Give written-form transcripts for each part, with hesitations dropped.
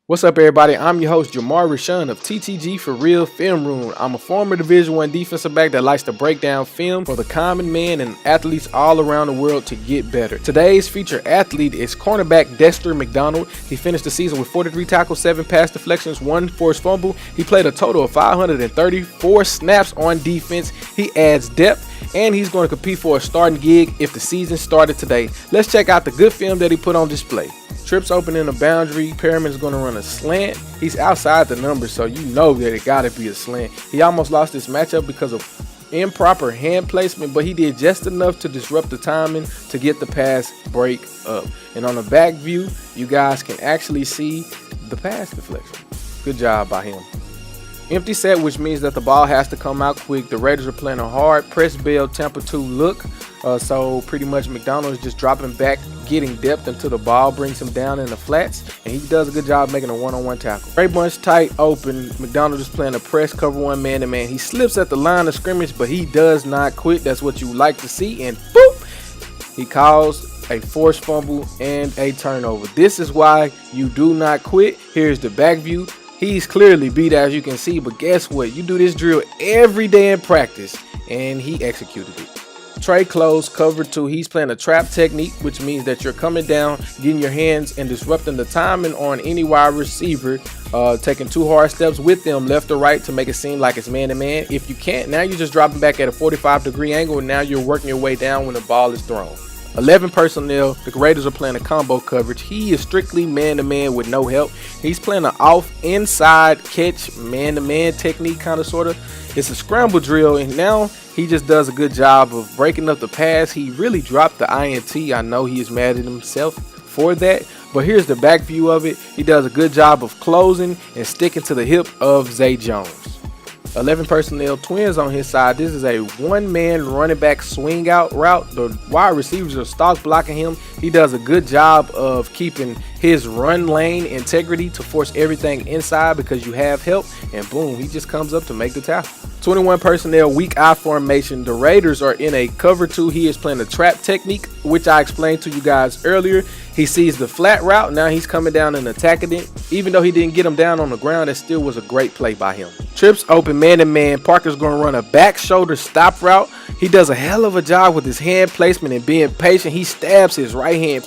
What's up, everybody? I'm your host, Jamar Rashawn of TTG For Real Film Room. I'm a former Division I defensive back that likes to break down film for the common man and athletes all around the world to get better. Today's featured athlete is cornerback Dexter McDonald. He finished the season with 43 tackles, 7 pass deflections, 1 forced fumble. He played a total of 534 snaps on defense. He adds depth, and he's going to compete for a starting gig if the season started today. Let's check out the good film that he put on display. Trips open in the boundary. Perriman's going to run a slant. He's outside the numbers, so you know that it got to be a slant. He almost lost this matchup because of improper hand placement, but he did just enough to disrupt the timing to get the pass break up. And on the back view, you guys can actually see the pass deflection. Good job by him. Empty set, which means that the ball has to come out quick. The Raiders are playing a hard press bell temper 2 look. So pretty much McDonald is just dropping back, getting depth until the ball brings him down in the flats, and he does a good job making a one-on-one tackle. Great bunch tight open. McDonald is playing a press cover 1 man-to-man. He slips at the line of scrimmage, but he does not quit. That's what you like to see, and boop! He calls a forced fumble and a turnover. This is why you do not quit. Here's the back view. He's clearly beat, as you can see, but guess what? You do this drill every day in practice, and he executed it. Trey close, cover 2. He's playing a trap technique, which means that you're coming down, getting your hands and disrupting the timing on any wide receiver, taking 2 hard steps with them left or right to make it seem like it's man-to-man. If you can't, now you're just dropping back at a 45-degree angle, and now you're working your way down when the ball is thrown. 11 personnel. The Raiders are playing a combo coverage. He is strictly man-to-man with no help. He's playing an off-inside catch man-to-man technique, kind of, sort of. It's a scramble drill, and now he just does a good job of breaking up the pass. He really dropped the INT. I know he is mad at himself for that, but here's the back view of it. He does a good job of closing and sticking to the hip of Zay Jones. 11 personnel, twins on his side. This is a 1-man running back swing out route. The wide receivers are stalk blocking him. He does a good job of keeping his run lane integrity to force everything inside because you have help, and boom, he just comes up to make the tackle. 21 personnel, weak eye formation. The Raiders are in a cover 2. He is playing a trap technique, which I explained to you guys earlier. He sees the flat route. Now he's coming down and attacking it. Even though he didn't get him down on the ground, that still was a great play by him. Trips open man-to-man. Parker's going to run a back shoulder stop route. He does a hell of a job with his hand placement and being patient. He stabs his right hand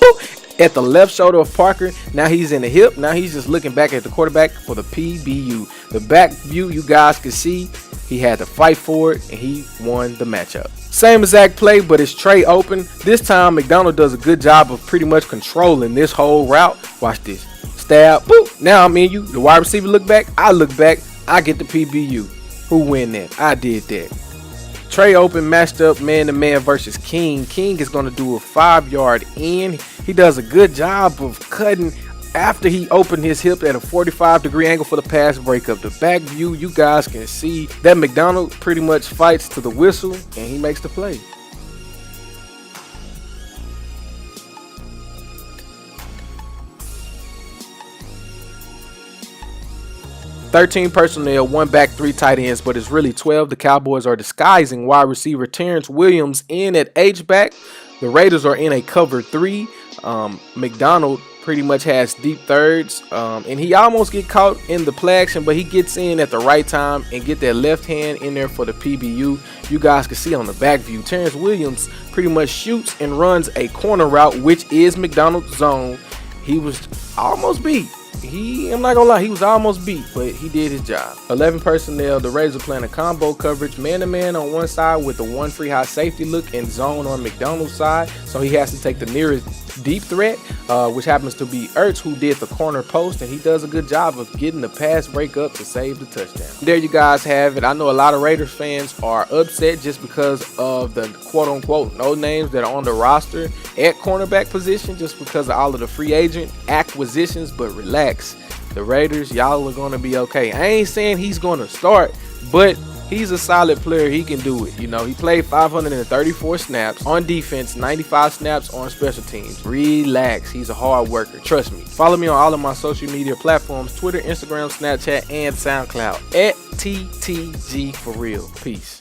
at the left shoulder of Parker. Now he's in the hip. Now he's just looking back at the quarterback for the PBU. The back view, you guys can see he had to fight for it, and he won the matchup. Same exact play, but it's Trey open. This time, McDonald does a good job of pretty much controlling this whole route. Watch this. Stab. Boop. Now I'm in you. The wide receiver look back. I look back. I get the PBU. Who win that? I did that. Trey open, matched up man-to-man versus King. King is going to do a 5-yard in. He does a good job of cutting after he opened his hip at a 45-degree angle for the pass breakup. The back view, you guys can see that McDonald pretty much fights to the whistle, and he makes the play. "13 personnel, 1 back, 3 tight ends, but it's really 12. The Cowboys are disguising wide receiver Terrence Williams in at H-back. The Raiders are in a cover 3. McDonald pretty much has deep thirds, and he almost get caught in the play action, but he gets in at the right time and get that left hand in there for the PBU. You guys can see on the back view, Terrence Williams pretty much shoots and runs a corner route, which is McDonald's zone. He was almost beat. I'm not gonna lie, he was almost beat, but he did his job. 11 personnel. The Raiders are playing a combo coverage, man-to-man on one side with the 1 free high safety look and zone on McDonald's side, so he has to take the nearest deep threat, which happens to be Ertz, who did the corner post, and he does a good job of getting the pass break up to save the touchdown. There you guys have it. I know a lot of Raiders fans are upset just because of the quote-unquote no names that are on the roster at cornerback position, just because of all of the free agent acquisitions, but relax. The Raiders, y'all are going to be okay. I ain't saying he's going to start, but he's a solid player. He can do it. You know, he played 534 snaps on defense, 95 snaps on special teams. Relax. He's a hard worker. Trust me. Follow me on all of my social media platforms, Twitter, Instagram, Snapchat, and SoundCloud at TTG For Real. Peace.